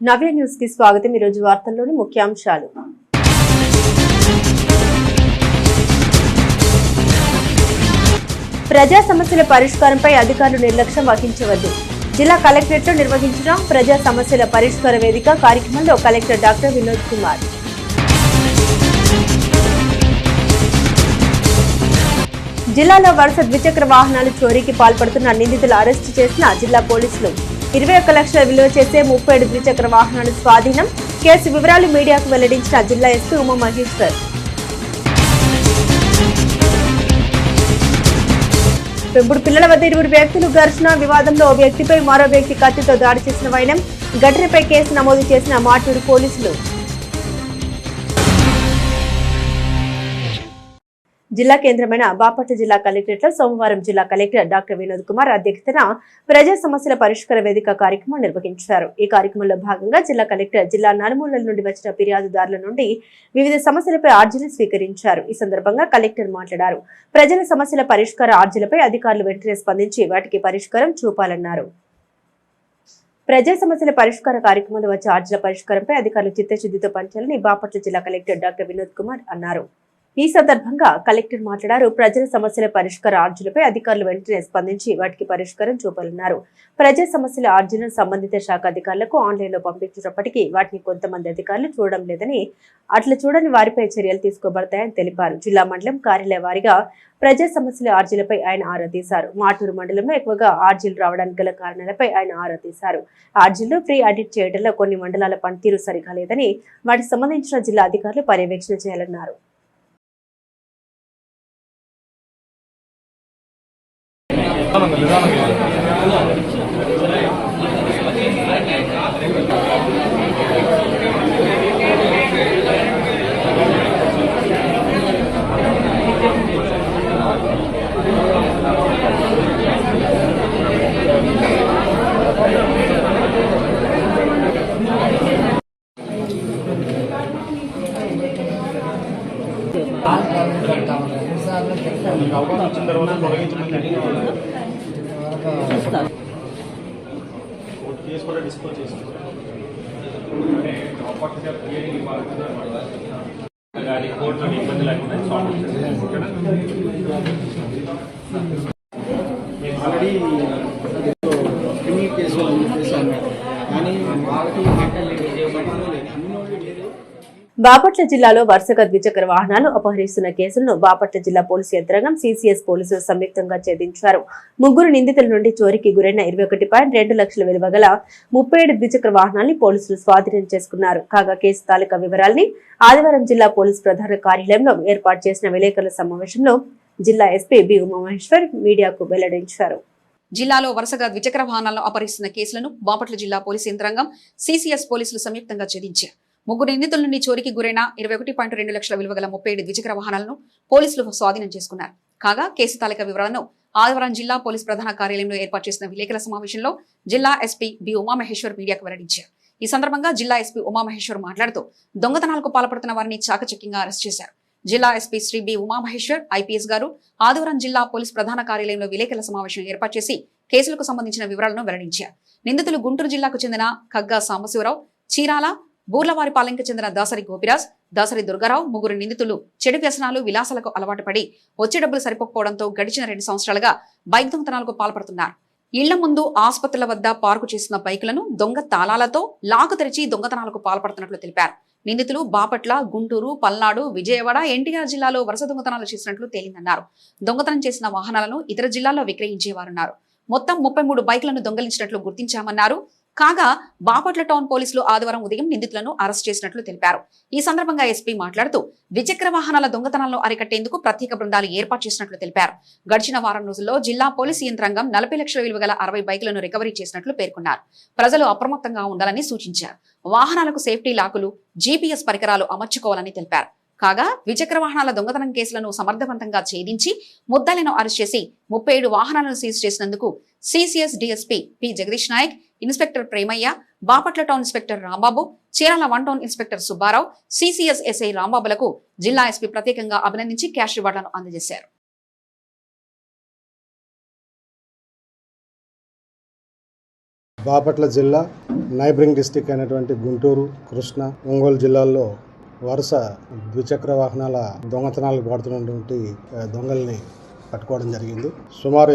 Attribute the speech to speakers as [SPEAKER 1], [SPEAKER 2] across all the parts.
[SPEAKER 1] నవ్య news కి స్వాగతం। ఈ రోజు వార్తల్లోని ముఖ్యాంశాలు। ప్రజా సమస్యల పరిష్కారంపై అధికారులు నిర్లక్ష్యం వహించవద్దు। జిల్లా కలెక్టరేట్ లో నిర్వహించిన ప్రజా సమస్యల పరిష్కార వేదిక కార్యక్రమంలో కలెక్టర్ డాక్టర్ వినోద్ కుమార్। జిల్లాలో వరుస ద్విచక్ర వాహనాలు చోరీకి పాల్పడుతున్న నిందితులు అరెస్టు చేసిన జిల్లా పోలీసులు। 21 లక్షల విలువ చేసే 37 ద్విచక్ర వాహనాలు స్వాధీనం। కేసు వివరాలు మీడియాకు వెల్లడించిన జిల్లా ఎస్పీ ఉమా మహేశ్వర్। పెంపుడు పిల్లల వద్ద 20 వ్యక్తులు ఘర్షణ వివాదంలో ఓ వ్యక్తిపై మరో వ్యక్తి కత్తితో దాడి చేసిన వైనం। ఘటనపై కేసు నమోదు చేసిన మాటూరు పోలీసులు। జిల్లా కేంద్రమైన బాపట్ల జిల్లా కలెక్టరేట్ లో సోమవారం జిల్లా కలెక్టర్ డాక్టర్ వినోద్ కుమార్ అధ్యక్షతన ప్రజా సమస్యల పరిష్కార వేదిక కార్యక్రమం నిర్వహించారు। ఈ కార్యక్రమంలో భాగంగా జిల్లా కలెక్టర్ జిల్లా నలుమూలల నుండి వచ్చిన ఫిర్యాదుదారుల నుండి వివిధ సమస్యలపై అర్జీలు స్వీకరించారు। ఈ సందర్భంగా కలెక్టర్ మాట్లాడారు। ప్రజల సమస్యల పరిష్కార అర్జీలపై అధికారులు వెంటనే స్పందించి వాటికి పరిష్కారం చూపాలన్నారు। ప్రజా సమస్యల పరిష్కార కార్యక్రమంలో వచ్చే అర్జీల పరిష్కారంపై అధికారులు చిత్తశుద్ధితో పనిచేయాలని బాపట్ల జిల్లా కలెక్టర్ డాక్టర్ వినోద్ కుమార్ అన్నారు। ఈ సందర్భంగా కలెక్టర్ మాట్లాడారు। ప్రజల సమస్యల పరిష్కార అర్జీలపై అధికారులు వెంటనే స్పందించి వాటికి పరిష్కారం చూపాలన్నారు। ప్రజా సమస్యల అర్జీలను సంబంధిత శాఖ అధికారులకు ఆన్లైన్ లో పంపించినప్పటికీ వాటిని కొంతమంది అధికారులు చూడడం లేదని, అట్లా చూడని వారిపై చర్యలు తీసుకోబడతాయని తెలిపారు। జిల్లా మండలం కార్యాలయ వారీగా ప్రజా సమస్యల అర్జీలపై ఆయన ఆరా తీశారు। మాటూరు మండలంలో ఎక్కువగా అర్జీలు రావడానికి గల కారణాలపై ఆయన ఆరా తీశారు। అర్జీలు ఫ్రీ ఆడిట్ చేయడంలో కొన్ని మండలాల పనితీరు సరిగా లేదని, వాటికి సంబంధించిన జిల్లా అధికారులు పర్యవేక్షణ చేయాలన్నారు। బాపట్ల జిల్లాలో వరుసగా ద్విచక్ర వాహనాలు అపహరిస్తున్న కేసులను బాపట్ల జిల్లా పోలీసు యంత్రాంగం సిసిఎస్ పోలీసులు సంయుక్తంగా ఛేదించారు। ముగ్గురు నిందితుల నుండి చోరీకి గురైన 21.2 లక్షల విలువ గల 37 ద్విచక్ర వాహనాన్ని పోలీసులు స్వాధీనం చేసుకున్నారు। కాగా కేసు తాలూకా వివరాల్ని ఆదివారం జిల్లా పోలీసు ప్రధాన కార్యాలయంలో ఏర్పాటు చేసిన విలేకరుల సమావేశంలో జిల్లా ఎస్పీ బి ఉమా మహేశ్వర్ మీడియాకు వెల్లడించారు।
[SPEAKER 2] జిల్లాలో వరుసగా ద్విచక్ర వాహనాలను అపహరిస్తున్న కేసులను బాపట్ల జిల్లా పోలీసు యంత్రాంగం సిసిఎస్ పోలీసులు సంయుక్తంగా ఛేదించారు। ముగ్గురు నిందితుల నుండి చోరీకి గురైన 21.2 లక్షల విలువ గల 37 ద్విచక్ర వాహనాలను పోలీసులు స్వాధీనం చేసుకున్నారు। కాగా కేసు తాలూకా వివరాలను ఆదివారం జిల్లా పోలీసు ప్రధాన కార్యాలయంలో ఏర్పాటు చేసిన విలేకరుల సమావేశంలో జిల్లా ఎస్పీ బి ఉమా మహేశ్వర్ మీడియాకు వెల్లడించారు। ఈ సందర్భంగా జిల్లా ఎస్పీ ఉమా మహేశ్వర్ మాట్లాడుతూ దొంగతనాలకు పాల్పడుతున్న వారిని చాకచక్యంగా అరెస్ట్ చేశారు। జిల్లా SP Shri B Uma Maheshwar IPS గారు ఆదివారం జిల్లా పోలీసు ప్రధాన కార్యాలయంలో విలేకరుల సమావేశం ఏర్పాటు చేసి కేసులకు సంబంధించిన వివరాలను వెల్లడించారు। నిందితులు గుంటూరు జిల్లాకు చెందిన కగ్గా సాంబశివరావు, చీరాల బూర్లవారిపాలెంకు చెందిన దాసరి గోపిరాజ్, దాసరి దుర్గారావు ముగ్గురు నిందితులు చెడు వ్యసనాలు విలాసాలకు అలవాటు పడి వచ్చే డబ్బులు సరిపోకపోవడంతో గడిచిన 2 సంవత్సరాలుగా బైక్ దొంగతనాలకు పాల్పడుతున్నారు। ఇళ్ల ముందు ఆసుపత్రుల వద్ద పార్కు చేసిన బైకులను దొంగ తాళాలతో లాకు తెరిచి దొంగతనాలకు పాల్పడుతున్నట్లు తెలిపారు। నిందితులు బాపట్ల, గుంటూరు, పల్నాడు, విజయవాడ, ఎన్టీఆర్ జిల్లాలో వరుస దొంగతనాలు చేసినట్లు తేలిందన్నారు। దొంగతనం చేసిన వాహనాలను ఇతర జిల్లాల్లో విక్రయించేవారన్నారు। మొత్తం 33 బైకులను దొంగలించినట్లు గుర్తించామన్నారు। కాగా బాపట్ల టౌన్ పోలీసులు ఆదివారం ఉదయం నిందితులను అరెస్ట్ చేసినట్లు తెలిపారు। ఈ సందర్భంగా ఎస్పీ మాట్లాడుతూ ద్విచక్ర వాహనాల దొంగతనాలను అరికట్టేందుకు ప్రత్యేక బృందాలు ఏర్పాటు చేసినట్లు తెలిపారు। గడిచిన వారం రోజుల్లో జిల్లా పోలీసు యంత్రాంగం 40 లక్షల విలువ గల 60 బైకులను రికవరీ చేసినట్లు పేర్కొన్నారు। ప్రజలు అప్రమత్తంగా ఉండాలని సూచించారు। వాహనాలకు సేఫ్టీ లాకులు, జీపీఎస్ పరికరాలు అమర్చుకోవాలని తెలిపారు। కాగా ద్విచక్ర వాహనాల దొంగతనం కేసులను సమర్థవంతంగా ఛేదించి ముద్దాయిలను అరెస్ట్ చేసి 37 వాహనాలను సీజ్ చేసినందుకు CCS DSP P Jagadish Nayak, inspector Premaiah, Bapatla town inspector Rambabu, Chirala 1 town inspector Subbarao, CCS SI రాంబాబులకు జిల్లా ఎస్పీ ప్రత్యేకంగా అభినందించి క్యాష్ రివార్డులను అందజేశారు।
[SPEAKER 3] బాపట్ల జిల్లా నైబరింగ్ డిస్టిక్ అయినటువంటి గుంటూరు, కృష్ణా, ఒంగోలు జిల్లాల్లో వరుస ద్విచక్ర వాహనాల దొంగతనాలకు వాడుతున్నటువంటి దొంగల్ని పట్టుకోవడం జరిగింది. సుమారు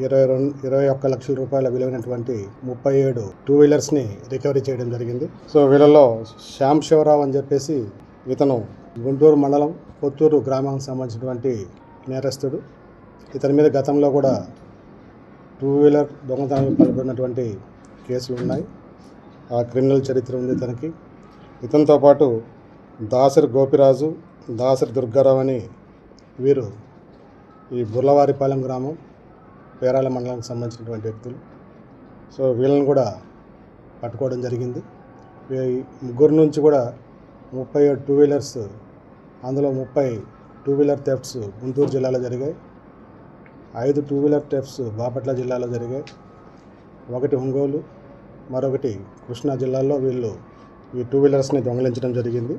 [SPEAKER 3] 21 లక్షల రూపాయల విలువైనటువంటి 37 టూ వీలర్స్ని రికవరీ చేయడం జరిగింది. సో వీళ్ళలో శ్యామ్ శివరావు అని చెప్పేసి ఇతను గుంటూరు మండలం పొత్తూరు గ్రామానికి సంబంధించినటువంటి నేరస్తుడు. ఇతని మీద గతంలో కూడా టూ వీలర్ దొంగతనాలకు పాల్పడినటువంటి కేసులు ఉన్నాయి. ఆ క్రిమినల్ చరిత్ర ఉంది ఇతనికి. ఇతనితో పాటు దాసరి గోపిరాజు, దాసరి దుర్గారావు అని వీరు ఈ బుర్లవారిపాలెం గ్రామం, పేరాల మండలానికి సంబంధించినటువంటి వ్యక్తులు. సో వీళ్ళని కూడా పట్టుకోవడం జరిగింది. ఈ ముగ్గురు నుంచి కూడా 37 టూ వీలర్స్, అందులో 30 టూ వీలర్ థెఫ్ట్స్ గుంటూరు జిల్లాలో జరిగాయి. 5 టూ వీలర్ థెఫ్ట్స్ బాపట్ల జిల్లాలో జరిగాయి. 1 ఒంగోలు, మరొకటి కృష్ణా జిల్లాలో వీళ్ళు ఈ టూ వీలర్స్ని దొంగిలించడం జరిగింది.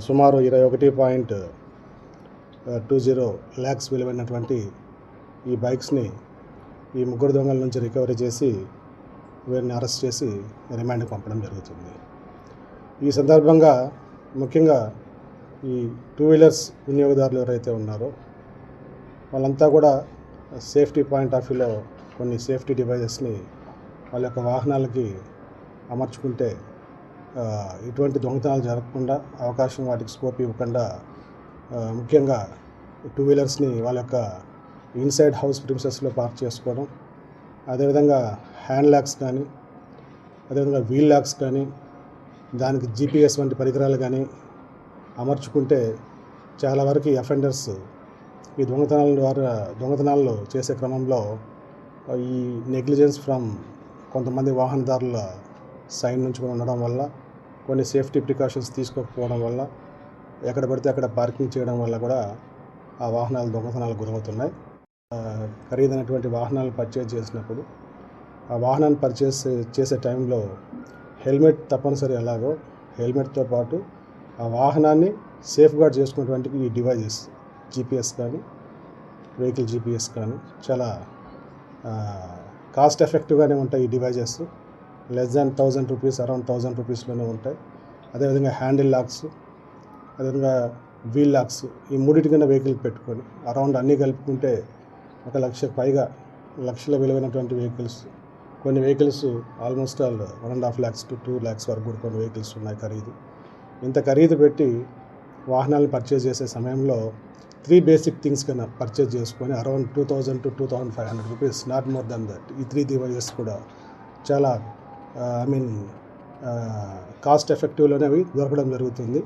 [SPEAKER 3] సుమారు 21.20 lakhs విలువైనటువంటి ఈ బైక్స్ని ఈ ముగ్గురు దొంగల నుంచి రికవరీ చేసి వీరిని అరెస్ట్ చేసి రిమాండ్కి పంపడం జరుగుతుంది. ఈ సందర్భంగా ముఖ్యంగా ఈ టూ వీలర్స్ వినియోగదారులు ఎవరైతే ఉన్నారో వాళ్ళంతా కూడా సేఫ్టీ పాయింట్ ఆఫ్ వ్యూలో కొన్ని సేఫ్టీ డివైజెస్ని వాళ్ళ యొక్క వాహనాలకి అమర్చుకుంటే ఇటువంటి దొంగతనాలు జరగకుండా, అవకాశం వాటికి స్కోప్ ఇవ్వకుండా ముఖ్యంగా టూ వీలర్స్ని వాళ్ళ యొక్క ఇన్సైడ్ హౌస్ ప్రిమిసెస్లో పార్క్ చేసుకోవడం, అదేవిధంగా హ్యాండ్ లాక్స్ కానీ, అదేవిధంగా వీల్ లాక్స్ కానీ, దానికి GPS వంటి పరికరాలు కానీ అమర్చుకుంటే చాలా వరకు అఫెండర్స్ ఈ దొంగతనాలు చేసే క్రమంలో ఈ నెగ్లిజెన్స్ ఫ్రమ్ కొంతమంది వాహనదారుల సైడ్ నుంచి కూడా ఉండడం వల్ల, కొన్ని సేఫ్టీ ప్రికాషన్స్ తీసుకోకపోవడం వల్ల, ఎక్కడ పడితే అక్కడ పార్కింగ్ చేయడం వల్ల కూడా ఆ వాహనాలు దొంగతనాలకు గురవుతున్నాయి. ఖరీదైనటువంటి వాహనాలు పర్చేజ్ చేసినప్పుడు ఆ వాహనాన్ని పర్చేస్ చేసే టైంలో హెల్మెట్ తప్పనిసరి. ఎలాగో హెల్మెట్తో పాటు ఆ వాహనాన్ని సేఫ్ గార్డ్ చేసుకున్నటువంటి ఈ డివైజెస్, GPS కానీ, వెహికల్ GPS కానీ చాలా కాస్ట్ ఎఫెక్టివ్గానే ఉంటాయి. ఈ devices less than 1000 rupees, around 1000 రూపీస్లోనే ఉంటాయి. అదేవిధంగా హ్యాండిల్ లాక్స్, అదేవిధంగా వీల్ లాక్స్, ఈ మూడింటి కింద వెహికల్ పెట్టుకొని అరౌండ్ అన్నీ కలుపుకుంటే 1 లక్ష పైగా లక్షల విలువైనటువంటి వెహికల్స్, కొన్ని vehicles almost 1.5 lakhs to 2 lakhs వరకు కూడా కొన్ని వెహికల్స్ ఉన్నాయి ఖరీదు. ఇంత ఖరీదు పెట్టి వాహనాలను పర్చేజ్ చేసే సమయంలో 3 బేసిక్ థింగ్స్ కన్నా పర్చేజ్ చేసుకొని around 2000 to 2500 rupees, not more than that. ఈ 3 డివైజెస్ కూడా చాలా కాస్ట్ ఎఫెక్టివ్లోనే అవి దొరకడం జరుగుతుంది.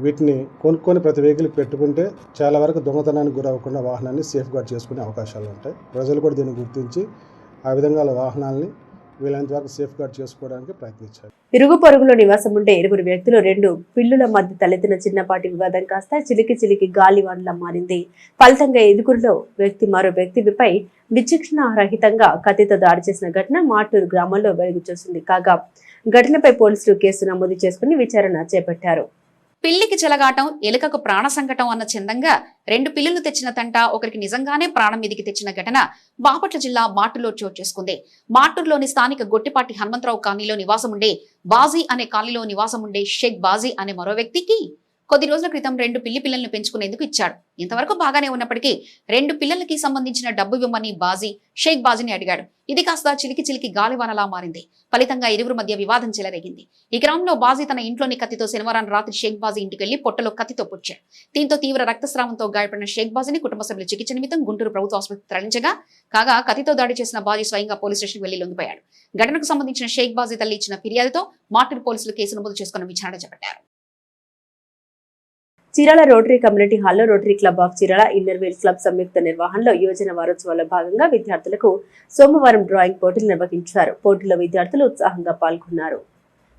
[SPEAKER 3] వీటిని కొనుక్కొని ప్రతి వెహికల్కి పెట్టుకుంటే చాలా వరకు దొంగతనానికి గురవ్వకుండా వాహనాన్ని సేఫ్ గార్డ్ చేసుకునే అవకాశాలు ఉంటాయి. ప్రజలు కూడా దీన్ని గుర్తించి ఆ విధంగా వాహనాల్ని వీలైనంత వరకు సేఫ్ గార్డ్ చేసుకోవడానికి ప్రయత్నించారు.
[SPEAKER 1] ఇరుగు పొరుగులో నివాసం ఉండే 2 వ్యక్తులు 2 పిల్లుల మధ్య తలెత్తిన చిన్నపాటి వివాదం కాస్త చిలికి గాలివాన్లా మారింది. ఫలితంగా ఇరుగురులో వ్యక్తి మరో వ్యక్తిపై విచక్షణ రహితంగా కత్తితో దాడి చేసిన ఘటన మాటూరు గ్రామంలో వెలుగు చూసింది. కాగా ఘటనపై పోలీసులు కేసు నమోదు చేసుకుని విచారణ చేపట్టారు.
[SPEAKER 2] పిల్లికి చెలగాటం, ఎలుకకు ప్రాణ సంకటం అన్న చందంగా 2 పిల్లులు తెచ్చిన తంట ఒకరికి నిజంగానే ప్రాణం మీదికి తెచ్చిన ఘటన బాపట్ల జిల్లా మాటూరులో చోటు చేసుకుంది. మాటూరులోని స్థానిక గొట్టిపాటి హనుమంతరావు కాలనీలో నివాసం ఉండే బాజీ అనే కాలనీలో నివాసం ఉండే షేక్ బాజీ అనే మరో వ్యక్తికి కొద్ది రోజుల క్రితం 2 పిల్లి పిల్లల్ని పెంచుకునేందుకు ఇచ్చాడు. ఇంతవరకు బాగానే ఉన్నప్పటికీ 2 పిల్లలకి సంబంధించిన డబ్బు ఇవ్వమని బాజీ షేక్ బాజీని అడిగాడు. ఇది కాస్త చిలికి గాలివానలా మారింది. ఫలితంగా ఇరువురు మధ్య వివాదం చెలరేగింది. ఈ క్రమంలో బాజీ తన ఇంట్లోని కత్తితో శనివారం రాత్రి షేక్ బాజీ ఇంటికి వెళ్లి పొట్టలో కత్తితో పొడిచాడు. దీంతో తీవ్ర రక్తస్రావంతో గాయపడిన షేక్ బాజీని కుటుంబ సభ్యులు చికిత్స నిమిత్తం గుంటూరు ప్రభుత్వ ఆసుపత్రికి తరలించగా, కాగా కత్తితో దాడి చేసిన బాజీ స్వయంగా పోలీస్ స్టేషన్కి వెళ్లి లొంగిపోయాడు. ఘటనకు సంబంధించిన షేక్ బాజీ తల్లి ఇచ్చిన ఫిర్యాదుతో మాటూరు పోలీసులు కేసు నమోదు చేసుకున్న విచారణ చేపట్టారు.
[SPEAKER 1] చీరాల రోటరీ కమ్యూనిటీ హాల్లో rotary club of Chirala inner wheel club సంయుక్త నిర్వహణలో యువజన వారోత్సవాల్లో భాగంగా విద్యార్థులకు సోమవారం డ్రాయింగ్ పోటీలు నిర్వహించారు. పోటీలో విద్యార్థులు ఉత్సాహంగా పాల్గొన్నారు.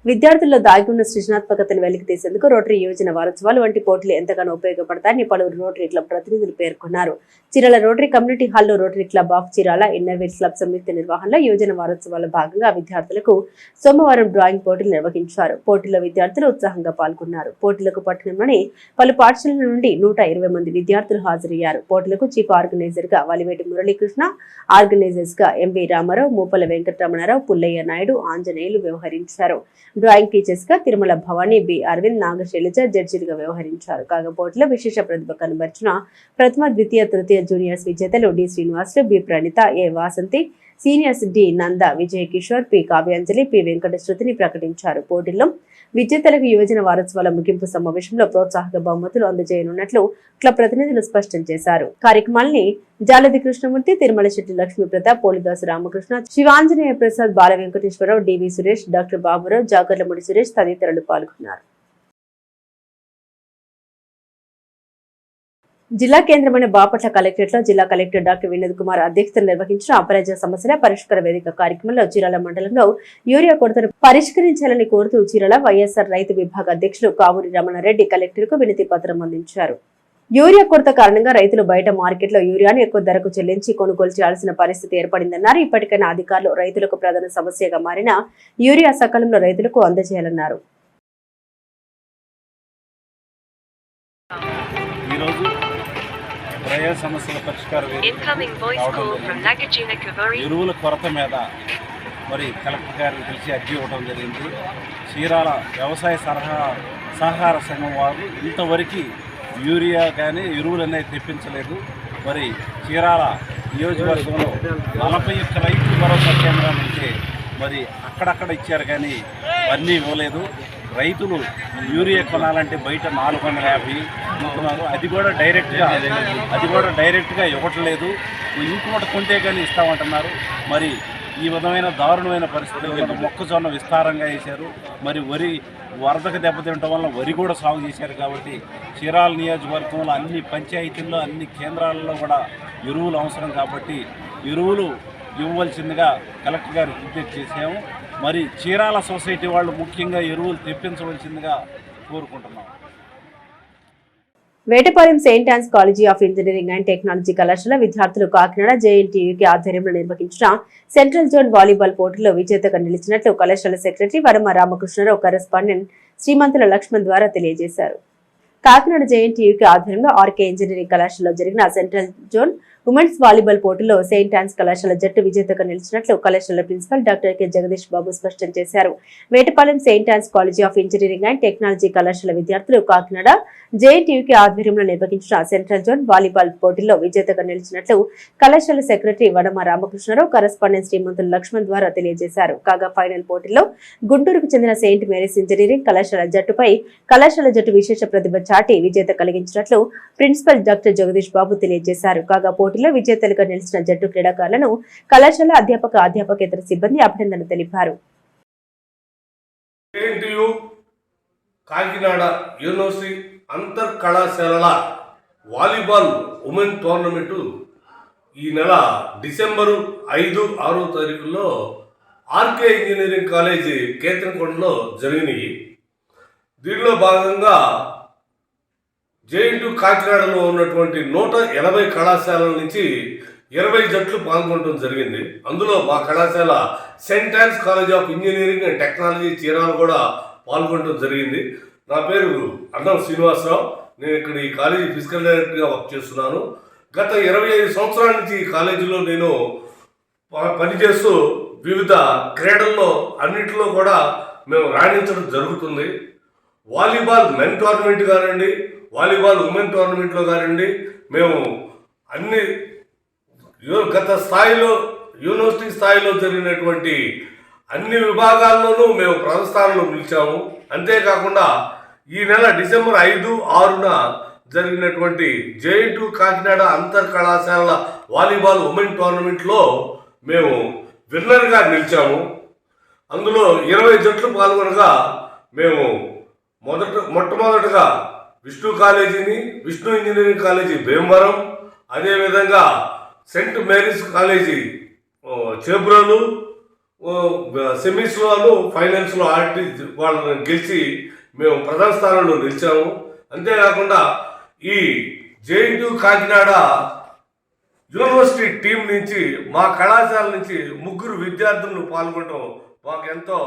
[SPEAKER 1] విద్యార్థుల్లో దాగి ఉన్న సృజనాత్మకతను వెలికి తీసేందుకు రోటరీ యోజన వారోత్సవాలు వంటి పోటీలు ఎంతగానో ఉపయోగపడతాయని పలువురు రోటరీ క్లబ్ ప్రతినిధులు పేర్కొన్నారు. చీరాల రోటరీ కమ్యూనిటీ హాల్లో rotary club of Chirala innerwear club సంయుక్త నిర్వహణలో యోజన వారోత్సవాల భాగంగా విద్యార్థులకు సోమవారం డ్రాయింగ్ పోటీలు నిర్వహించారు. పోటీలో విద్యార్థులు ఉత్సాహంగా పాల్గొన్నారు. పోటీలకు పట్టణంలోని పలు పాఠశాలల నుండి 120 మంది విద్యార్థులు హాజరయ్యారు. పోటీలకు చీఫ్ ఆర్గనైజర్ గా వలివేటి మురళీకృష్ణ, ఆర్గనైజర్స్ గా ఎంవి రామారావు, మూపల వెంకటరమణారావు, పుల్లయ్య నాయుడు, ఆంజనేయులు వ్యవహరించారు. డ్రాయింగ్ టీచర్స్ గా తిరుమల భవానీ, బి అరవింద్, నాగశైలజ జడ్జిలుగా వ్యవహరించారు. కాగా పోటీలో విశేష ప్రతిభ కనబర్చిన ప్రథమ, ద్వితీయ, తృతీయ జూనియర్స్ విజేతలు D Srinivasulu, B Praneetha, A Vasanthi, seniors D Nanda, Vijay Kishore, P Kavyanjali, P Venkata శృతిని ప్రకటించారు. పోటీల్లో విజేతలకు యువజన వారోత్సవాల ముగింపు సమావేశంలో ప్రోత్సాహక బహుమతులు అందజేయనున్నట్లు క్లబ్ ప్రతినిధులు స్పష్టం చేశారు. కార్యక్రమాన్ని జాలది కృష్ణమూర్తి, తిరుమల శెట్టి లక్ష్మీ ప్రతాప్, పోలిదాసు రామకృష్ణ, శివాంజనేయ ప్రసాద్, బాల వెంకటేశ్వరరావు, డివి సురేష్, డాక్టర్ బాబురావు, జాగర్లముడి సురేష్ తదితరులు పాల్గొన్నారు. జిల్లా కేంద్రమైన బాపట్ల కలెక్టరేట్ లో జిల్లా కలెక్టర్ డాక్టర్ వినోద్ కుమార్ అధ్యక్షతన నిర్వహించిన ప్రజా సమస్యల పరిష్కార వేదిక కార్యక్రమంలో చీరాల మండలంలో యూరియా కొరతను పరిష్కరించాలని కోరుతూ చీరాల వైఎస్ఆర్ రైతు విభాగ అధ్యక్షులు కావూరి రమణారెడ్డి కలెక్టర్ కు వినతి పత్రం అందించారు. యూరియా కొరత కారణంగా రైతులు బయట మార్కెట్లో యూరియాను ఎక్కువ ధరకు చెల్లించి కొనుగోలు చేయాల్సిన పరిస్థితి ఏర్పడిందన్నారు. ఇప్పటికైనా అధికారులు రైతులకు ప్రధాన సమస్యగా మారిన యూరియా సకాలంలో రైతులకు అందజేయాలన్నారు.
[SPEAKER 4] ప్రజా సమస్యల పరిష్కార ఎరువుల కొరత మీద మరి కలెక్టర్ గారిని కలిసి అర్జీ ఇవ్వడం జరిగింది. చీరాల వ్యవసాయ సహకార సంఘం వారు ఇంతవరకు యూరియా కానీ ఎరువులు అనేది తెప్పించలేదు. మరి చీరాల నియోజకవర్గంలో 41 రైతు భరోసా కేంద్రాలు ఉంటే మరి అక్కడక్కడ ఇచ్చారు కానీ అన్నీ ఇవ్వలేదు. రైతులు యూరియా కొనాలంటే బయట 450 ఉంటున్నారు. అది కూడా డైరెక్ట్గా ఇవ్వట్లేదు. ఇంకోటి కొంటే కానీ ఇస్తామంటున్నారు. మరి ఈ విధమైన దారుణమైన పరిస్థితుల్లో మొక్కజొన్న విస్తారంగా వేశారు. మరి వరి వరదకు దెబ్బతినటం వల్ల వరి కూడా సాగు చేశారు. కాబట్టి చీరాల నియోజకవర్గంలో అన్ని పంచాయతీల్లో అన్ని కేంద్రాలలో కూడా ఎరువులు అవసరం. కాబట్టి ఎరువులు ఇవ్వవలసిందిగా కలెక్టర్ గారికి విజ్ఞప్తి చేశాము. మరి చీరాల సొసైటీ వాళ్ళు ముఖ్యంగా ఎరువులు తెప్పించవలసిందిగా కోరుకుంటున్నాం.
[SPEAKER 1] Vetapalem Saint Ann's college of engineering and technology కళాశాల విద్యార్థులు కాకినాడ జేఎన్టీయూకి ఆధ్వర్యంలో నిర్వహించిన సెంట్రల్ జోన్ వాలీబాల్ పోటీలో విజేతగా నిలిచినట్లు కళాశాల సెక్రటరీ వరమ రామకృష్ణరావు కరెస్పాండెంట్ శ్రీమంతుల లక్ష్మణ్ ద్వారా తెలియజేశారు. కాకినాడ జేఎన్టీయూకి ఆధ్వర్యంలో ఆర్కే ఇంజనీరింగ్ కళాశాలలో జరిగిన సెంట్రల్ జోన్ ఉమెన్స్ వాలీబాల్ పోటీలో సెయింట్ ఆన్స్ కళాశాల జట్టు విజేతగా నిలిచినట్లు కళాశాల principal doctor K Jagadish Babu స్పష్టం చేశారు. Vetapalem Saint Ann's college of engineering and technology కళాశాల విద్యార్థులు కాకినాడ జేఎన్టీయూకి ఆధ్వర్యంలో నిర్వహించిన సెంట్రల్ జోన్ వాలీబాల్ పోటీల్లో విజేతగా నిలిచినట్లు కళాశాల సెక్రటరీ వడమ రామకృష్ణరావు కరెస్పాండెంట్ శ్రీమంతుల లక్ష్మణ్ ద్వారా తెలియజేశారు. కాగా ఫైనల్ పోటీల్లో గుంటూరుకు చెందిన సెయింట్ మేరీస్ ఇంజనీరింగ్ కళాశాల జట్టుపై కళాశాల జట్టు విశేష ప్రతిభ చాటి విజేత కలిగించినట్లు ప్రిన్సిపల్ డాక్టర్ జగదీష్ బాబు తెలియజేశారు. కాగా పోటీలో విజేతలుగా నిలిచిన జట్టు క్రీడాకారులను కళాశాల అధ్యాపకేతర సిబ్బంది అభినందనలు తెలిపారు.
[SPEAKER 5] కాకినాడ యూనివర్సిటీ అంతర్ కళాశాలల వాలీబాల్ ఉమెన్ టోర్నమెంటు ఈ నెల డిసెంబరు 5, 6 తారీఖుల్లో ఆర్కే ఇంజనీరింగ్ కాలేజీ కేతంకొండలో జరిగినాయి. దీనిలో భాగంగా జేఎన్టీయూ కాకినాడలో ఉన్నటువంటి 180 కళాశాలల నుంచి 20 జట్లు పాల్గొనడం జరిగింది. అందులో మా కళాశాల Saint Ann's college of engineering and technology Chirala కూడా పాల్గొనడం జరిగింది. నా పేరు అన్నం శ్రీనివాసరావు. నేను ఇక్కడ ఈ కాలేజీ ఫిజికల్ డైరెక్టర్గా వర్క్ చేస్తున్నాను. గత 25 సంవత్సరాల నుంచి ఈ కాలేజీలో నేను పనిచేస్తూ వివిధ క్రీడల్లో అన్నింటిలో కూడా మేము రాణించడం జరుగుతుంది. వాలీబాల్ మెన్ టోర్నమెంట్ కానివ్వండి, వాలీబాల్ ఉమెన్ టోర్నమెంట్లో కానివ్వండి, మేము అన్ని గత స్థాయిలో యూనివర్సిటీ స్థాయిలో జరిగినటువంటి అన్ని విభాగాల్లోనూ మేము ప్రథమ స్థానంలో నిలిచాము. అంతేకాకుండా ఈ నెల డిసెంబర్ 5, 6న జరిగినటువంటి జేఎన్టీయూ కాకినాడ అంతర్ కళాశాలల వాలీబాల్ ఉమెన్ టోర్నమెంట్లో మేము విన్నర్గా నిలిచాము. అందులో 20 జట్లు పాల్గొనగా మేము మొట్టమొదటగా విష్ణు కాలేజీని, విష్ణు ఇంజనీరింగ్ కాలేజీ భీమవరం, అదేవిధంగా సెయింట్ మేరీస్ కాలేజీ చేబ్రోలు, సెమీస్లోను ఫైనల్స్లో ఆడి వాళ్ళని గెలిచి మేము ప్రథమ స్థానంలో నిలిచాము. అంతేకాకుండా ఈ జేఎన్టీయూ కాకినాడ యూనివర్సిటీ టీం నుంచి మా కళాశాల నుంచి 3 విద్యార్థులు పాల్గొనడం మాకు ఎంతో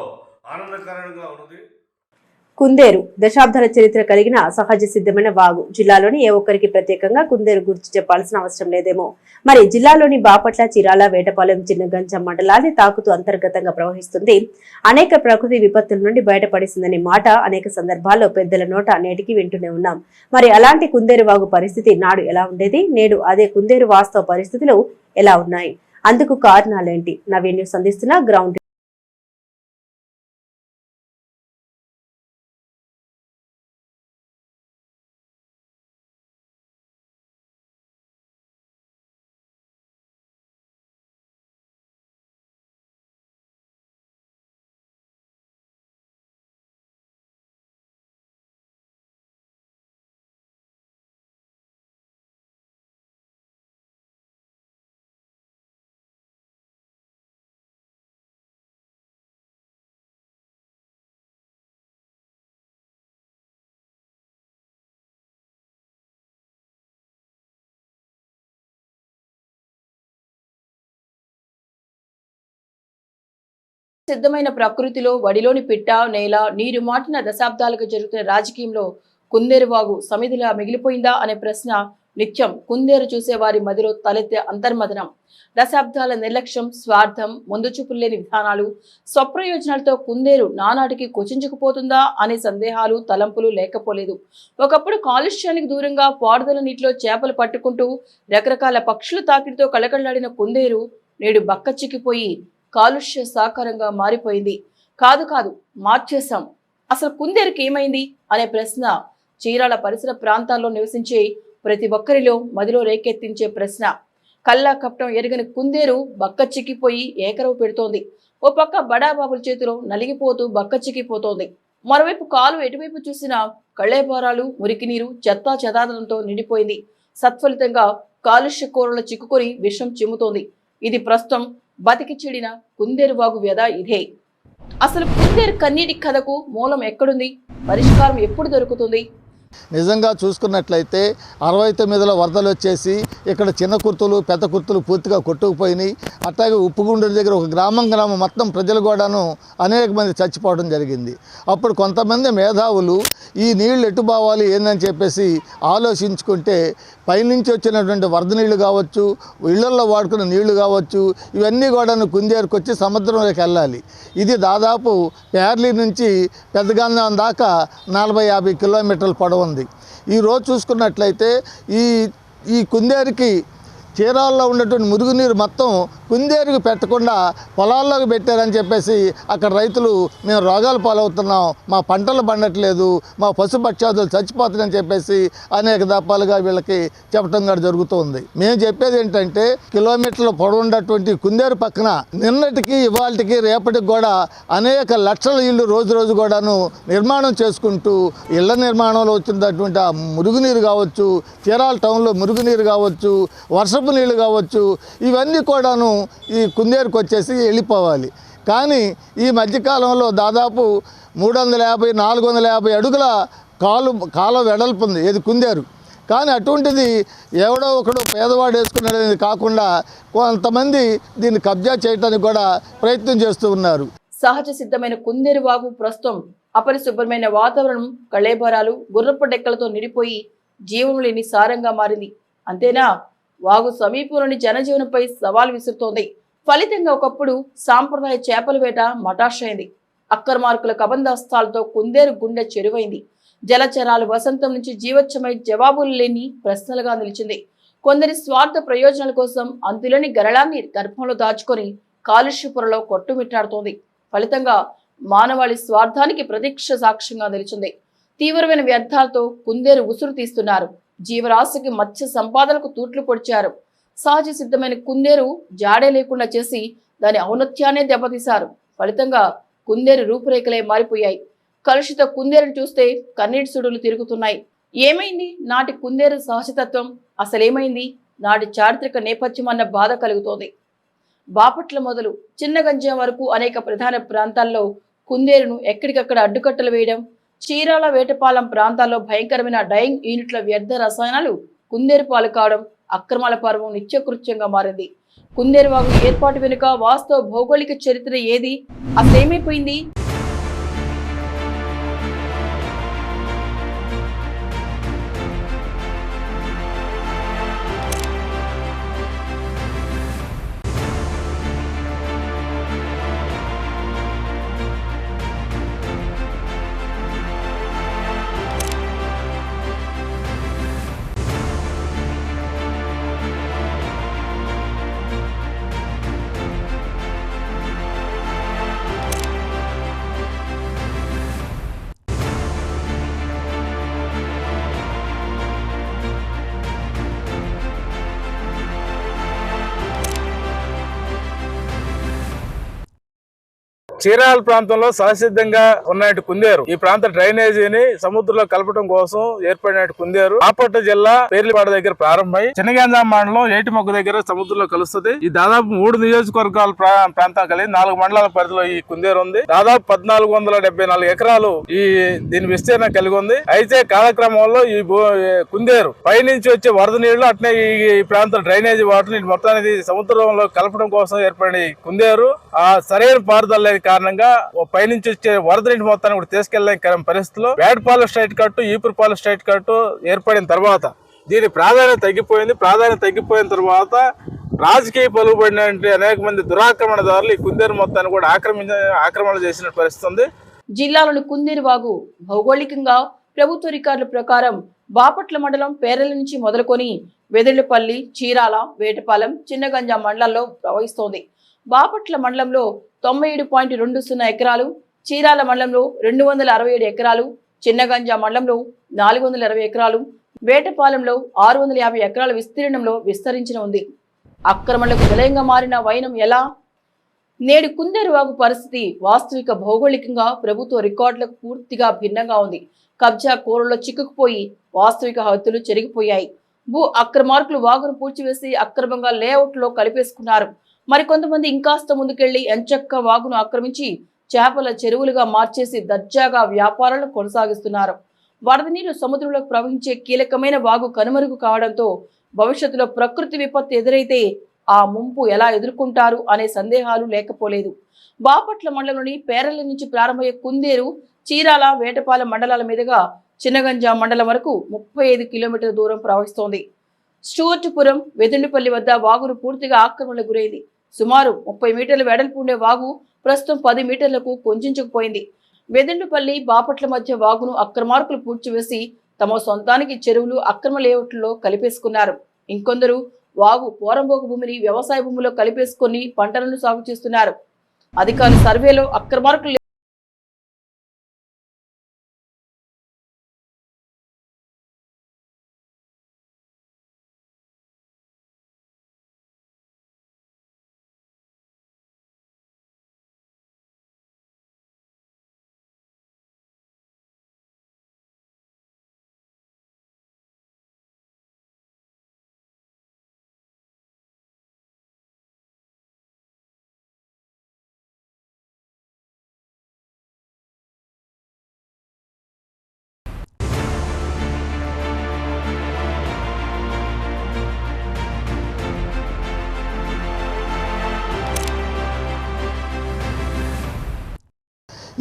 [SPEAKER 5] ఆనందకరంగా ఉన్నది.
[SPEAKER 1] కుందేరు దశాబ్దాల చరిత్ర కలిగిన సహజ సిద్ధమైన వాగు. జిల్లాలోని ఏ ఒక్కరికి ప్రత్యేకంగా కుందేరు గురించి చెప్పాల్సిన అవసరం లేదేమో. మరి జిల్లాలోని బాపట్ల, చీరాల, వేటపాలెం, చిన్నగంజం మండలాన్ని తాకుతూ అంతర్గతంగా ప్రవహిస్తుంది. అనేక ప్రకృతి విపత్తుల నుండి బయటపడిస్తుందనే మాట అనేక సందర్భాల్లో పెద్దల నోట నేటికి వింటూనే ఉన్నాం. మరి అలాంటి కుందేరు వాగు పరిస్థితి నాడు ఎలా ఉండేది, నేడు అదే కుందేరు వాస్తవ పరిస్థితులు ఎలా ఉన్నాయి, అందుకు కారణాలేంటి? నవీన్ న్యూస్ అందిస్తున్న గ్రౌండ్
[SPEAKER 6] సిద్ధమైన ప్రకృతిలో వడిలోని పిట్ట, నేల, నీరు మాటిన దశాబ్దాలుగా జరుగుతున్న రాజకీయంలో కుందేరువాగు సమిధిలా మిగిలిపోయిందా అనే ప్రశ్న నిత్యం కుందేరు చూసే వారి మదిలో తలెత్తే అంతర్మదనం. దశాబ్దాల నిర్లక్ష్యం, స్వార్థం, ముందు చూపులు లేని విధానాలు, స్వప్రయోజనాలతో కుందేరు నానాటికి కుచించుకుపోతుందా అనే సందేహాలు, తలంపులు లేకపోలేదు. ఒకప్పుడు కాలుష్యానికి దూరంగా పారుదల నీటిలో చేపలు పట్టుకుంటూ రకరకాల పక్షుల తాకిడితో కళకళలాడిన కుందేరు నేడు బక్కచిక్కిపోయి కాలుష్య సాకారంగా మారిపోయింది. కాదు మార్చేశాం. అసలు కుందేరుకి ఏమైంది అనే ప్రశ్న చీరాల పరిసర ప్రాంతాల్లో నివసించే ప్రతి ఒక్కరిలో మదిలో రేకెత్తించే ప్రశ్న. కల్లా కప్పటం ఎరుగని కుందేరు బక్కచిక్కిపోయి ఏకరవు పెడుతోంది. ఓ పక్క బడాబాబుల చేతిలో నలిగిపోతూ బక్కచిక్కిపోతోంది. మరోవైపు కాలు ఎటువైపు చూసినా కళ్ళేబారాలు, మురికి నీరు, చెత్తా చెదారంతో నిండిపోయింది. సత్ఫలితంగా కాలుష్య కూరలో చిక్కుకొని విషం చిమ్ముతోంది. ఇది ప్రస్తుతం బతికి చెడిన కుందేరు వాగు వ్యధ ఇదే. అసలు కుందేరు కన్నీటి కథకు మూలం ఎక్కడుంది? పరిష్కారం ఎప్పుడు దొరుకుతుంది?
[SPEAKER 7] నిజంగా చూసుకున్నట్లయితే 69లో వరదలు వచ్చేసి ఇక్కడ చిన్న కుర్తులు, పెద్ద కుర్తులు పూర్తిగా కొట్టుకుపోయినాయి. అట్లాగే ఉప్పుగుండూరు దగ్గర ఒక గ్రామం మొత్తం ప్రజలు కూడాను అనేక మంది చచ్చిపోవడం జరిగింది. అప్పుడు కొంతమంది మేధావులు ఈ నీళ్లు ఎటు పోవాలి ఏందని చెప్పేసి ఆలోచించుకుంటే పైనుంచి వచ్చినటువంటి వరద నీళ్లు కావచ్చు, ఇళ్లల్లో వాడుకున్న నీళ్లు కావచ్చు, ఇవన్నీ కూడాను కుందేరుకు వచ్చి సముద్రంలోకి వెళ్ళాలి. ఇది దాదాపు పేర్లీ నుంచి పెద్దగంధం దాకా 40-50 కిలోమీటర్ల పొడవు ఉంది. ఈరోజు చూసుకున్నట్లయితే ఈ కుందేరుకి చీరాల్లో ఉన్నటువంటి మురుగునీరు మొత్తం కుందేరుకు పెట్టకుండా పొలాల్లోకి పెట్టారని చెప్పేసి అక్కడ రైతులు మేము రోగాలు పాలవుతున్నాం, మా పంటలు పండట్లేదు, మా పశుపక్షాదులు చచ్చిపోతున్నాయని చెప్పేసి అనేక దఫాలుగా వీళ్ళకి చెప్పడం కూడా జరుగుతుంది. మేము చెప్పేది ఏంటంటే కిలోమీటర్ల పొడవున్నటువంటి కుందేరు పక్కన నిన్నటికి ఇవాళకి రేపటికి కూడా అనేక లక్షల ఇళ్ళు రోజు కూడాను నిర్మాణం చేసుకుంటూ ఇళ్ల నిర్మాణంలో వచ్చినటువంటి ఆ మురుగునీరు కావచ్చు, చీరాల టౌన్లో మురుగునీరు కావచ్చు, వర్షపు నీళ్ళు కావచ్చు, ఇవన్నీ కూడాను ఈ కుందేరుకు వచ్చేసి వెళ్ళిపోవాలి. కానీ ఈ మధ్యకాలంలో దాదాపు 350-450 అడుగుల కాలువ వెడల్పు ఉంది ఇది కుందేరు. కానీ అటువంటిది ఎవడో ఒకడు పేదవాడు వేసుకునేది కాకుండా కొంతమంది దీన్ని కబ్జా చేయడానికి కూడా ప్రయత్నం చేస్తూ ఉన్నారు.
[SPEAKER 6] సహజ సిద్ధమైన కుందేరు వాగు ప్రస్తుతం అపరిశుభ్రమైన వాతావరణం, కళేబరాలు, గుర్రపు డెక్కలతో నిండిపోయి జీవం లేని సారంగా మారింది. అంతేనా, వాగు సమీపంలోని జనజీవనంపై సవాల్ విసురుతోంది. ఫలితంగా ఒకప్పుడు సాంప్రదాయ చేపల వేట మటాషైంది. అక్రమార్కుల కబంధాస్తాలతో కుందేరు గుండె చెరువైంది. జలచరాలు వసంతం నుంచి జీవోత్సమై జవాబులు లేని ప్రశ్నలుగా నిలిచింది. కొందరి స్వార్థ ప్రయోజనాల కోసం అంతులేని గరళాన్ని గర్భంలో దాచుకొని కాలుష్య పొరలో కొట్టుమిట్టాడుతోంది. ఫలితంగా మానవాళి స్వార్థానికి ప్రత్యక్ష సాక్ష్యంగా నిలిచింది. తీవ్రమైన వ్యర్థాలతో కుందేరు ఉసురు తీస్తున్నారు. జీవరాశికి మత్స్య సంపాదనకు తూట్లు పొడిచారు. సహజ సిద్ధమైన కుందేరు జాడే లేకుండా చేసి దాని ఔన్నత్యాన్ని దెబ్బతీశారు. ఫలితంగా కుందేరు రూపురేఖలే మారిపోయాయి. కలుషిత కుందేరును చూస్తే కన్నీటి సుడులు తిరుగుతున్నాయి. ఏమైంది నాటి కుందేరు సహజతత్వం? అసలేమైంది నాటి చారిత్రక నేపథ్యం అన్న బాధ కలుగుతోంది. బాపట్ల మొదలు చిన్నగంజాం వరకు అనేక ప్రధాన ప్రాంతాల్లో కుందేరును ఎక్కడికక్కడ అడ్డుకట్టలు వేయడం, చీరాల వేటపాలెం ప్రాంతాల్లో భయంకరమైన డయింగ్ యూనిట్ల వ్యర్థ రసాయనాలు కుందేరు పాలు కావడం అక్రమాల పర్వం నిత్యకృత్యంగా మారింది. కుందేరు వాగు ఏర్పాటు వెనుక వాస్తవ భౌగోళిక చరిత్ర ఏది, అసలేమైపోయింది?
[SPEAKER 8] చీరాల ప్రాంతంలో సహసిద్ధంగా ఉన్నట్టు కుందేరు ఈ ప్రాంత డ్రైనేజీని సముద్రంలో కలపడం కోసం ఏర్పడినట్టు కుందేరు బాపట్ల జిల్లా పేర్లపాడ దగ్గర ప్రారంభమై చిన్నగంజాం మండలం ఏటిమొక్క దగ్గర సముద్రంలో కలుస్తుంది. ఈ దాదాపు 3 నియోజకవర్గాల ప్రాంతం కలిగి 4 మండలాల పరిధిలో ఈ కుందేరు ఉంది. దాదాపు 1474 ఎకరాలు దీని విస్తీర్ణం కలిగి ఉంది. అయితే కాలక్రమంలో ఈ కుందేరు పైనుంచి వచ్చే వరద నీళ్లు అట్నే ఈ ప్రాంత డ్రైనేజీ వాటర్ మొత్తానికి సముద్రంలో కలపడం కోసం ఏర్పడిన కుందేరు ఆ సరైన పారుదల కారణంగా పైనుంచి వచ్చే వరద నీటి మొత్తాన్ని కూడా తీసుకెళ్లేని పరిస్థితిలో Vetapalem straight cut, Epurupalem straight cut ఏర్పడిన తర్వాత దీని ప్రాధాన్యత తగ్గిపోయింది. ప్రాధాన్యత తగ్గిపోయిన తర్వాత రాజకీయ పలుకుబడిన అనేక మంది దురాక్రమణదారులు ఈ కుందేరు మొత్తాన్ని కూడా ఆక్రమణ చేసిన పరిస్థితి ఉంది.
[SPEAKER 6] జిల్లాలోని కుందేరు వాగు భౌగోళికంగా ప్రభుత్వ రికార్డుల ప్రకారం బాపట్ల మండలం పేరల నుంచి మొదలుకొని వెదళ్లపల్లి, చీరాల, వేటపాలెం, చిన్నగంజాం మండలాల్లో ప్రవహిస్తోంది. బాపట్ల మండలంలో 97.20 ఎకరాలు, చీరాల మండలంలో 267 ఎకరాలు, చిన్నగంజాం మండలంలో 420 ఎకరాలు, వేటపాలెంలో 650 ఎకరాల విస్తీర్ణంలో విస్తరించిన ఉంది. ఆక్రమణలకు నిలయంగా మారిన వైనం ఎలా? నేడు కుందేరు వాగు పరిస్థితి వాస్తవిక భౌగోళికంగా ప్రభుత్వ రికార్డులకు పూర్తిగా భిన్నంగా ఉంది. కబ్జా కోరల్లో చిక్కుకుపోయి వాస్తవిక హద్దులు చెరిగిపోయాయి. భూ అక్రమార్కులు వాగును పూడ్చివేసి అక్రమంగా లేఅవుట్లో కలిపేసుకున్నారు. మరికొంతమంది ఇంకాస్త ముందుకెళ్లి ఎంచక్క వాగును ఆక్రమించి చేపల చెరువులుగా మార్చేసి దర్జాగా వ్యాపారాలను కొనసాగిస్తున్నారు. వరద నీరు సముద్రంలోకి ప్రవహించే కీలకమైన వాగు కనుమరుగు కావడంతో భవిష్యత్తులో ప్రకృతి విపత్తు ఎదురైతే ఆ ముంపు ఎలా ఎదుర్కొంటారు అనే సందేహాలు లేకపోలేదు. బాపట్ల మండలంలోని పేరల నుంచి ప్రారంభమయ్యే కుందేరు చీరాల, వేటపాలెం మండలాల మీదుగా చిన్నగంజాం మండలం వరకు 35 కిలోమీటర్ల దూరం ప్రవహిస్తోంది. స్టూవర్టుపురం, వెదుండిపల్లి వద్ద వాగును పూర్తిగా ఆక్రమణకు గురైంది. సుమారు 30 మీటర్ల వెడల్పు ఉండే వాగు ప్రస్తుతం 10 మీటర్లకు కొంచెంచుకుపోయింది. వెదుండిపల్లి, బాపట్ల మధ్య వాగును అక్రమార్కులు పూడ్చివేసి తమ సొంతానికి చెరువులు, అక్రమ లేఅవుట్లో కలిపేసుకున్నారు. ఇంకొందరు వాగు పోరంబోకు భూమిని వ్యవసాయ భూమిలో కలిపేసుకుని పంటలను సాగు చేస్తున్నారు. అధికారుల సర్వేలో అక్రమార్కులు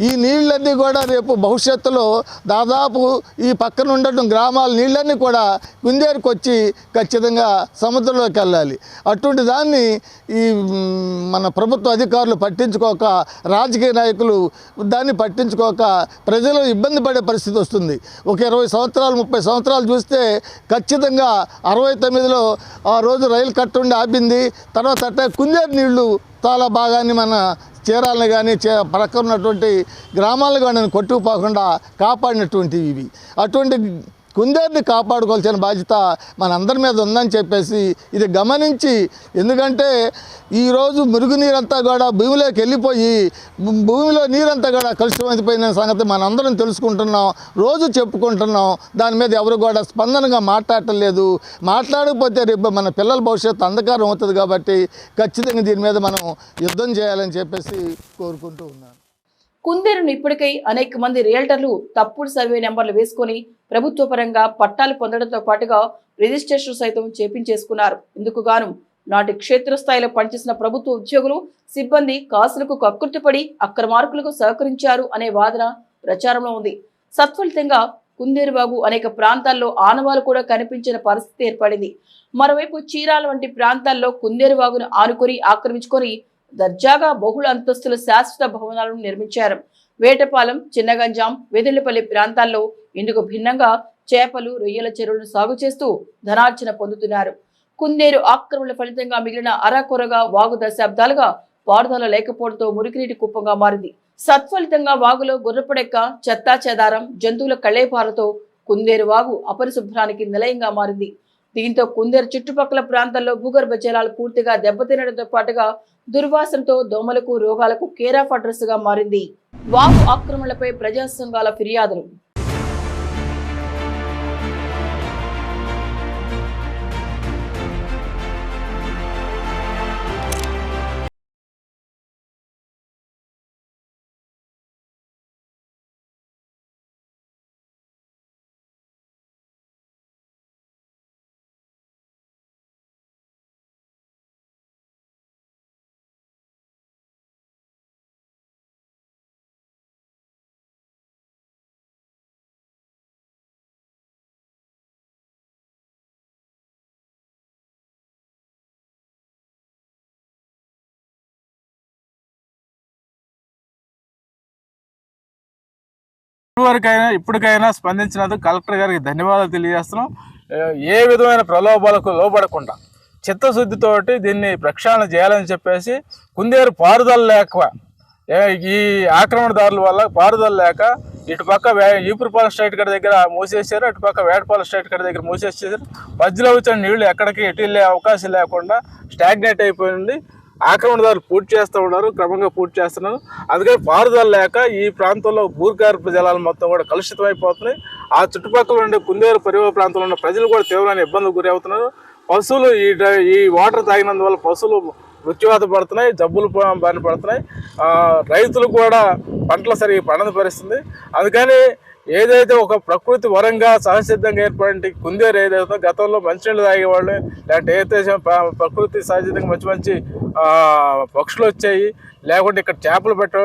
[SPEAKER 7] ఈ నీళ్ళన్నీ కూడా రేపు భవిష్యత్తులో దాదాపు ఈ పక్కన ఉండటం గ్రామాల నీళ్ళన్నీ కూడా కుందేరుకు వచ్చి ఖచ్చితంగా సముద్రంలోకి వెళ్ళాలి. అటువంటి దాన్ని ఈ మన ప్రభుత్వ అధికారులు పట్టించుకోక, రాజకీయ నాయకులు దాన్ని పట్టించుకోక ప్రజలు ఇబ్బంది పడే పరిస్థితి వస్తుంది. ఒక 20 సంవత్సరాలు 30 సంవత్సరాలు చూస్తే ఖచ్చితంగా 69లో ఆ రోజు రైలు కట్టుండి ఆపింది. తర్వాత అట్టే కుందేరు నీళ్లు చాలా భాగాన్ని మన చీరాలని కానీ ప్రక్కన ఉన్నటువంటి గ్రామాలను కానీ కొట్టుకుపోకుండా కాపాడినటువంటివి ఇవి. అటువంటి కుందేరుని కాపాడుకోవాల్సిన బాధ్యత మనందరి మీద ఉందని చెప్పేసి ఇది గమనించి, ఎందుకంటే ఈరోజు మురుగునీరంతా కూడా భూమిలోకి వెళ్ళిపోయి భూమిలో నీరంతా కూడా కలుషితమైపోయిన సంగతి మనందరం తెలుసుకుంటున్నాం, రోజు చెప్పుకుంటున్నాం. దాని మీద ఎవరు కూడా స్పందనగా మాట్లాడటం లేదు. మాట్లాడకపోతే రేపు మన పిల్లల భవిష్యత్తు అంధకారం అవుతుంది. కాబట్టి ఖచ్చితంగా దీని మీద మనం యుద్ధం చేయాలని చెప్పేసి కోరుకుంటూ ఉన్నాను.
[SPEAKER 6] కుందేరును ఇప్పటికై అనేక మంది రియల్టర్లు తప్పుడు సర్వే నెంబర్లు వేసుకొని ప్రభుత్వ పరంగా పట్టాలు పొందడంతో పాటుగా రిజిస్ట్రేషన్ సైతం చేపించేసుకున్నారు. ఇందుకు గాను నాటి క్షేత్రస్థాయిలో పనిచేసిన ప్రభుత్వ ఉద్యోగులు సిబ్బంది కాసులకు కక్కుర్తిపడి అక్రమార్కులకు సహకరించారు అనే వాదన ప్రచారంలో ఉంది. సత్ఫలితంగా కుందేరువాగు అనేక ప్రాంతాల్లో ఆనవాలు కూడా కనిపించిన పరిస్థితి ఏర్పడింది. మరోవైపు చీరాల వంటి ప్రాంతాల్లో కుందేరువాగును ఆనుకొని ఆక్రమించుకొని దర్జాగా బహుళ అంతస్తుల శాశ్వత భవనాలను నిర్మించారు. వేటపాలెం, చిన్నగంజాం, వెదిళ్లపల్లి ప్రాంతాల్లో ఇందుకు భిన్నంగా చేపలు, రొయ్యల చెరువులను సాగు చేస్తూ ధనార్జన పొందుతున్నారు. కుందేరు ఆక్రమణ ఫలితంగా మిగిలిన అరాకొరగా వాగు దశాబ్దాలుగా పారుదల లేకపోవడంతో మురికినీటి కుప్పంగా మారింది. సత్ఫలితంగా వాగులో గుర్రపడెక్క, చెత్తా చెదారం, జంతువుల కళేపాలతో కుందేరు వాగు అపరిశుభ్రానికి నిలయంగా మారింది. దీంతో కుందేరు చుట్టుపక్కల ప్రాంతాల్లో భూగర్భ జలాలు పూర్తిగా దెబ్బతినడంతో పాటుగా దుర్వాసనతో దోమలకు, రోగాలకు కేర్ ఆఫ్ అడ్రస్ గా మారింది. వాగు ఆక్రమణలపై ప్రజా సంఘాల ఫిర్యాదులు.
[SPEAKER 8] ఇప్పటికైనా స్పందించినందుకు కలెక్టర్ గారికి ధన్యవాదాలు తెలియజేస్తున్నాం. ఏ విధమైన ప్రలోభాలకు లోబడకుండా చిత్తశుద్ధితోటి దీన్ని ప్రక్షాళన చేయాలని చెప్పేసి కుందేరు పారుదల లేక ఈ ఆక్రమణదారుల వల్ల పారుదల లేక ఇటుపక్క ఈపురపాలెం స్ట్రైట్ కడ దగ్గర మూసేసారు, అటుపక్క వేటపాలెం స్ట్రైట్ కడ దగ్గర మూసేసారు. మధ్యలో వచ్చిన నీళ్లు ఎక్కడికి ఎటు వెళ్ళే అవకాశం లేకుండా స్టాగ్నేట్ అయిపోయింది. ఆక్రమణదారులు పూర్తి చేస్తూ ఉన్నారు, క్రమంగా పూర్తి చేస్తున్నారు. అందుకని పారుదల లేక ఈ ప్రాంతంలో భూగర్భ జలాలు మొత్తం కూడా కలుషితమైపోతున్నాయి. ఆ చుట్టుపక్కల ఉండే కుందేరు పరివాహ ప్రాంతంలో ఉన్న ప్రజలు కూడా తీవ్రమైన ఇబ్బందులు గురి అవుతున్నారు. పశువులు ఈ వాటర్ తాగినందువల్ల పశువులు మృత్యువాత పడుతున్నాయి, జబ్బులు బారిన పడుతున్నాయి. రైతులు కూడా పంటలు సరిగ్గా పండని పరిస్థితుంది. అందుకని ఏదైతే ఒక ప్రకృతి వరంగా సహసిద్ధంగా ఏర్పడే కుందేరు ఏదైతే గతంలో మంచినీళ్ళు తాగేవాళ్ళు, లేకపోతే ఏదైతే ప్రకృతి సహజంగా మంచి మంచి పక్షులు వచ్చాయి, లేకుంటే ఇక్కడ చేపలు పెట్టే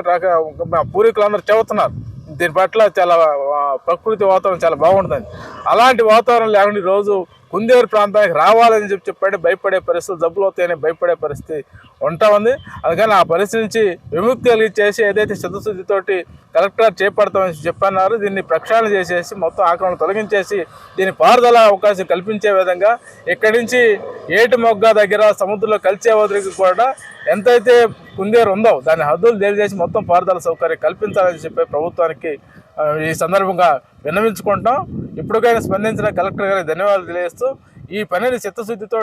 [SPEAKER 8] పూర్వీకులు అందరూ చెబుతున్నారు దీని పట్ల చాలా ప్రకృతి వాతావరణం చాలా బాగుంటుంది. అలాంటి వాతావరణం లేకుండా ఈరోజు కుందేరు ప్రాంతానికి రావాలని చెప్పి భయపడే పరిస్థితి, జబ్బులు అవుతాయని భయపడే పరిస్థితి ఉంటా ఉంది. అందుకని ఆ పరిస్థితి నుంచి విముక్తి కలిగించేసి ఏదైతే చిత్తశుద్ధితోటి కలెక్టర్ చేపడతామని చెప్పన్నారు, దీన్ని ప్రక్షాళన చేసేసి మొత్తం ఆక్రమణ తొలగించేసి దీని పారుదల అవకాశం కల్పించే విధంగా ఇక్కడి నుంచి ఏటి మొగ్గ దగ్గర సముద్రంలో కలిసే వదిలికి కూడా ఎంతైతే కుందేరు ఉందో దాని హద్దులు తెలియజేసి మొత్తం పారుదల సౌకర్యం కల్పించాలని చెప్పి ప్రభుత్వానికి ఈ సందర్భంగా విన్నవించుకుంటాం. ఇప్పటికైనా స్పందించిన కలెక్టర్ గారికి ధన్యవాదాలు తెలియజేస్తూ ఈ పనిని చిత్తశుద్ధితో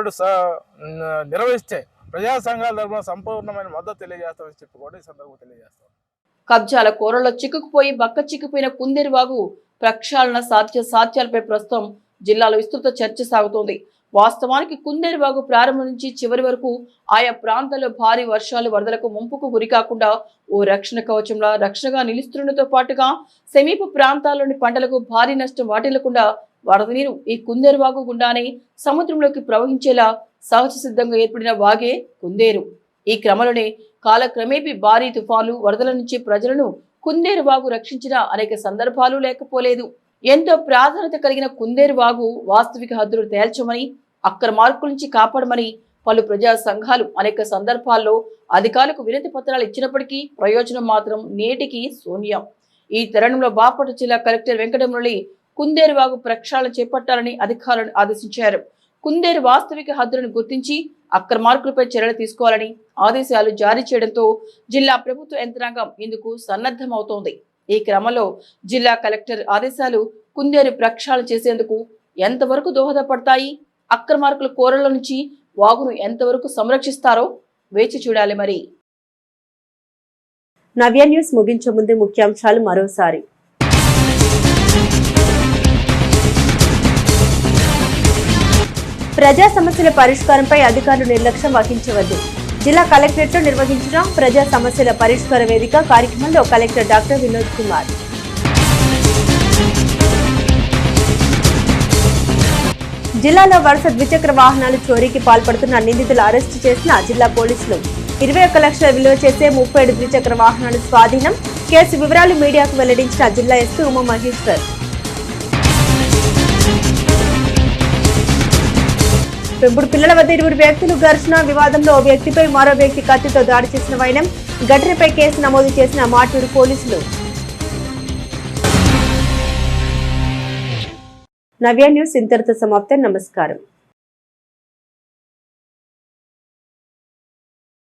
[SPEAKER 8] నిర్వహిస్తే ప్రజా సంఘాల తరఫున సంపూర్ణమైన మద్దతు తెలియజేస్తామని చెప్పి కూడా ఈ సందర్భంగా తెలియజేస్తాం.
[SPEAKER 6] కబ్జాల కోరల్లో చిక్కుకుపోయి బక్క చిక్కిపోయిన కుందేరు వాగు ప్రక్షాళన సాధ్యాలపై ప్రస్తుతం జిల్లాలో విస్తృత చర్చ సాగుతోంది. వాస్తవానికి కుందేరు వాగు ప్రారంభం నుంచి చివరి వరకు ఆయా ప్రాంతాల్లో భారీ వర్షాలు, వరదలకు ముంపుకు గురికాకుండా ఓ రక్షణ కవచంలా రక్షణగా నిలుస్తుండటంతో పాటుగా సమీప ప్రాంతాల్లోని పంటలకు భారీ నష్టం వాటిల్లకుండా వరద నీరు ఈ కుందేరు వాగు గుండానే సముద్రంలోకి ప్రవహించేలా సహజ సిద్ధంగా ఏర్పడిన వాగే కుందేరు. ఈ క్రమంలోనే కాలక్రమేపీ భారీ తుఫాన్లు, వరదల నుంచి ప్రజలను కుందేరు వాగు రక్షించిన అనేక సందర్భాలు లేకపోలేదు. ఎంతో ప్రాధాన్యత కలిగిన కుందేరు వాగు వాస్తవిక హద్దులు తేల్చమని, అక్రమార్కుల నుంచి కాపాడమని పలు ప్రజా సంఘాలు అనేక సందర్భాల్లో అధికారులకు వినతి పత్రాలు ఇచ్చినప్పటికీ ప్రయోజనం మాత్రం నేటికి శూన్యం. ఈ తరుణంలో బాపట్ల జిల్లా కలెక్టర్ వెంకటమురళి కుందేరు వాగు ప్రక్షాళన చేపట్టాలని అధికారులను ఆదేశించారు. కుందేరు వాస్తవిక హద్దులను గుర్తించి అక్రమార్కులపై చర్యలు తీసుకోవాలని ఆదేశాలు జారీ చేయడంతో జిల్లా ప్రభుత్వ యంత్రాంగం ఇందుకు సన్నద్ధమవుతోంది. ఈ క్రమంలో జిల్లా కలెక్టర్ ఆదేశాలు కుందేరు ప్రక్షాళన చేసేందుకు ఎంతవరకు దోహదపడతాయి, అక్రమార్కుల కోరల నుంచి వాగును ఎంతవరకు సంరక్షిస్తారో వేచి చూడాలి. మరి
[SPEAKER 1] నవ్య న్యూస్ ముగించే ముందు ముఖ్యాంశాలు మరోసారి. ప్రజా సమస్యల పరిష్కారంపై అధికారులు నిర్లక్ష్యం వహించవద్దు. జిల్లా కలెక్టరేట్ లో నిర్వహించిన ప్రజా సమస్యల పరిష్కార వేదిక కార్యక్రమంలో కలెక్టర్ డాక్టర్ వినోద్ కుమార్. జిల్లాలో వరుస ద్విచక్ర వాహనాలు చోరీకి పాల్పడుతున్న నిందితులు అరెస్టు చేసిన జిల్లా పోలీసులు. 21 లక్షల విలువ చేసే 37 ద్విచక్ర వాహనాలు స్వాధీనం. కేసు వివరాలు మీడియాకు వెల్లడించిన జిల్లా ఎస్పీ ఉమా మహేశ్వర్. పెంపుడు పిల్లల వద్ద 20 వ్యక్తులు ఘర్షణ వివాదంలో ఓ వ్యక్తిపై మరో వ్యక్తి కత్తితో దాడి చేసిన వైనం. ఘటనపై కేసు నమోదు చేసిన మాటూరు పోలీసులు. నవ్య న్యూస్ ఇంతటితో సమాప్తం. నమస్కారం.